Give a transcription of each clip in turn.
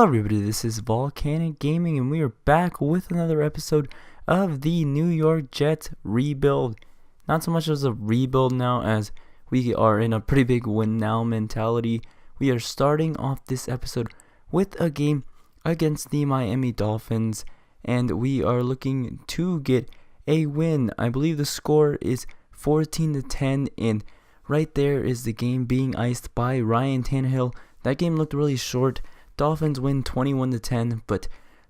Hello everybody, this is Volcanic Gaming and we are back with another episode of the New York Jets rebuild. Not so much as a rebuild now, as we are in a pretty big win now mentality. We are starting off this episode with a game against the Miami Dolphins and we are looking to get a win. I believe the score is 14-10 and right there is the game being iced by Ryan Tannehill. That game looked really short. Dolphins win 21-10, but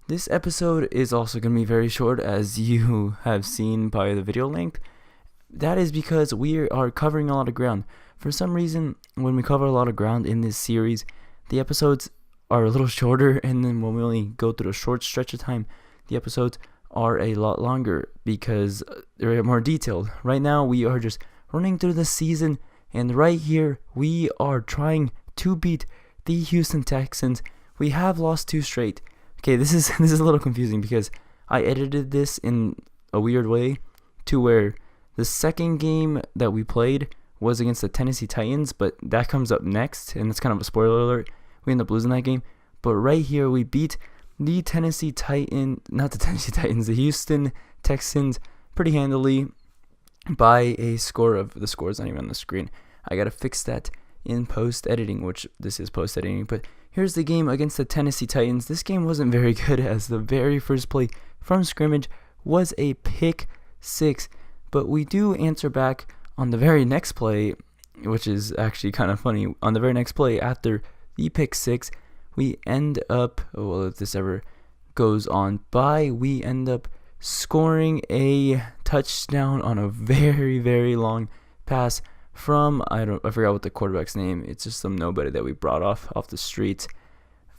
this episode is also going to be very short, as you have seen by the video length. That is because we are covering a lot of ground. For some reason, when we cover a lot of ground in this series, the episodes are a little shorter, and then when we only go through a short stretch of time, the episodes are a lot longer because they're more detailed. Right now, we are just running through the season, and right here, we are trying to beat the Houston Texans. We have lost 2 straight. Okay, this is a little confusing because I edited this in a weird way to where the second game that we played was against the Tennessee Titans, but that comes up next, and it's kind of a spoiler alert. We end up losing that game, but right here we beat the the Houston Texans pretty handily by a score of, the score is not even on the screen. I gotta fix that in post editing, which this is post editing, but here's the game against the Tennessee Titans. This game wasn't very good, as the very first play from scrimmage was a pick 6, but we do answer back on the very next play, which is actually kind of funny. On the very next play after the pick 6, we end up, well, if this ever goes on by, we end up scoring a touchdown on a very, very long pass from, I forgot what the quarterback's name. It's just some nobody that we brought off the street.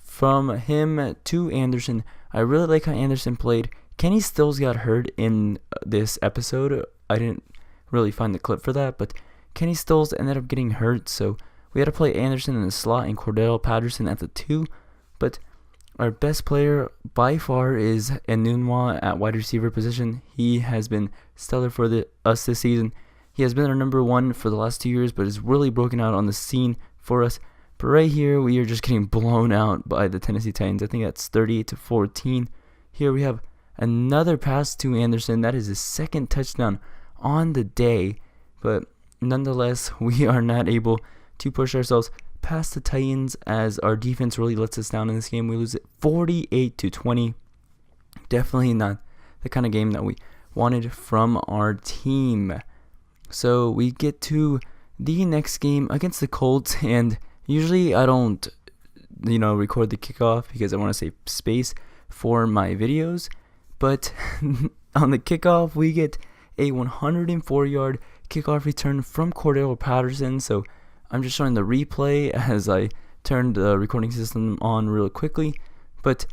From him to Anderson. I really like how Anderson played. Kenny Stills got hurt in this episode. I didn't really find the clip for that, but Kenny Stills ended up getting hurt, so we had to play Anderson in the slot and Cordell Patterson at the 2. But our best player by far is Enunwa at wide receiver position. He has been stellar for us this season. He has been our number 1 for the last 2 years, but has really broken out on the scene for us. But right here, we are just getting blown out by the Tennessee Titans. I think that's 38-14. Here we have another pass to Anderson. That is his second touchdown on the day. But nonetheless, we are not able to push ourselves past the Titans, as our defense really lets us down in this game. We lose it 48-20. Definitely not the kind of game that we wanted from our team. So we get to the next game against the Colts, and usually I don't, record the kickoff because I want to save space for my videos. But on the kickoff, we get a 104-yard kickoff return from Cordell Patterson. So I'm just showing the replay as I turned the recording system on real quickly. But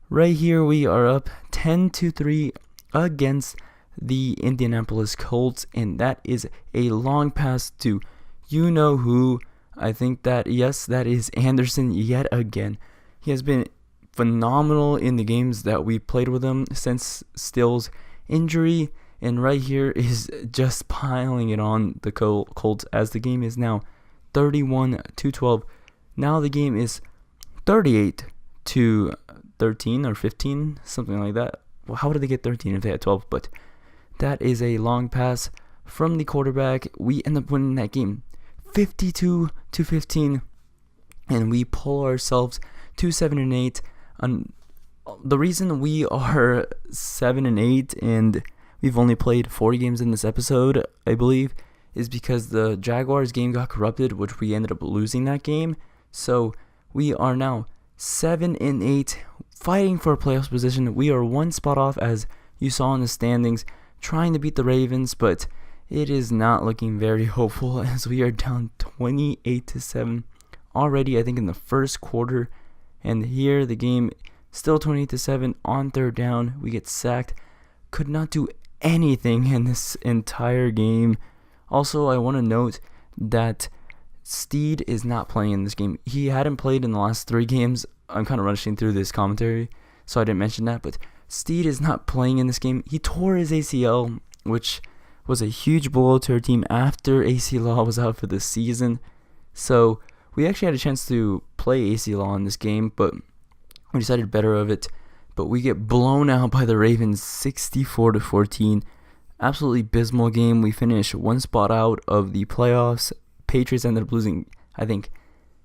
right here we are up 10-3 against the Indianapolis Colts, and that is a long pass to you-know-who. I think that, yes, that is Anderson yet again. He has been phenomenal in the games that we played with him since Stills' injury, and right here is just piling it on the Colts, as the game is now 31-12. Now the game is 38-13 or 15, something like that. Well, how did they get 13 if they had 12? But that is a long pass from the quarterback. We end up winning that game 52-15, and we pull ourselves to 7-8. The reason we are 7-8 and we've only played 4 games in this episode, I believe, is because the Jaguars game got corrupted, which we ended up losing that game. So we are now 7-8, fighting for a playoffs position. We are 1 spot off, as you saw in the standings, trying to beat the Ravens, but it is not looking very hopeful, as we are down 28-7 already, I think, in the first quarter. And here the game still 28-7 on 3rd down. We get sacked. Could not do anything in this entire game. Also, I want to note that Steed is not playing in this game. He hadn't played in the last 3 games. I'm kind of rushing through this commentary, so I didn't mention that, but Steed is not playing in this game. He tore his ACL, which was a huge blow to our team after AC Law was out for the season. So we actually had a chance to play AC Law in this game, but We decided better of it, but we get blown out by the Ravens 64-14. Absolutely abysmal game. We finish one spot out of the playoffs. Patriots ended up losing, I think,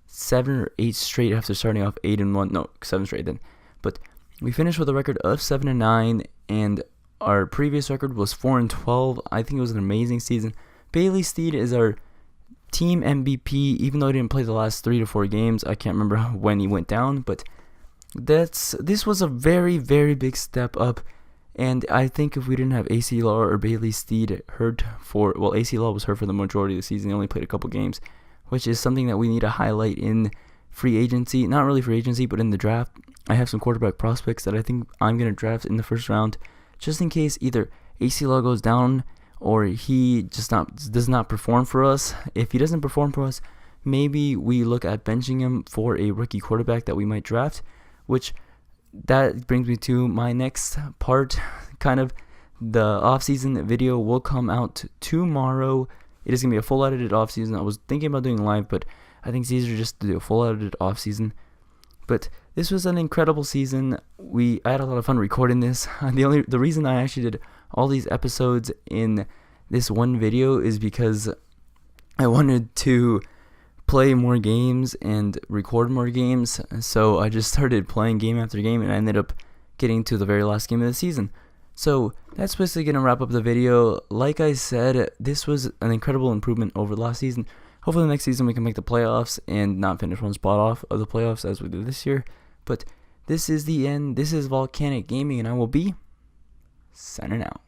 7 or 8 straight after starting off 8-1. No, 7 straight then. But we finished with a record of 7-9, and our previous record was 4-12. I think it was an amazing season. Bailey Steed is our team MVP, even though he didn't play the last 3 to 4 games. I can't remember when he went down, but this was a very, very big step up. And I think if we didn't have AC Law or Bailey Steed hurt AC Law was hurt for the majority of the season. He only played a couple games, which is something that we need to highlight in free agency. Not really free agency, but in the draft. I have some quarterback prospects that I think I'm going to draft in the first round, just in case either AC Law goes down or he just does not perform for us. If he doesn't perform for us, maybe we look at benching him for a rookie quarterback that we might draft, which that brings me to my next part. Kind of the offseason video will come out tomorrow. It is going to be a full edited offseason. I was thinking about doing live, but I think it's easier just to do a full edited offseason. But this was an incredible season. I had a lot of fun recording this. The reason I actually did all these episodes in this one video is because I wanted to play more games and record more games. So I just started playing game after game, and I ended up getting to the very last game of the season. So that's basically going to wrap up the video. Like I said, this was an incredible improvement over last season. Hopefully next season we can make the playoffs and not finish one spot off of the playoffs as we did this year. But this is the end. This is Volcanic Gaming, and I will be signing out.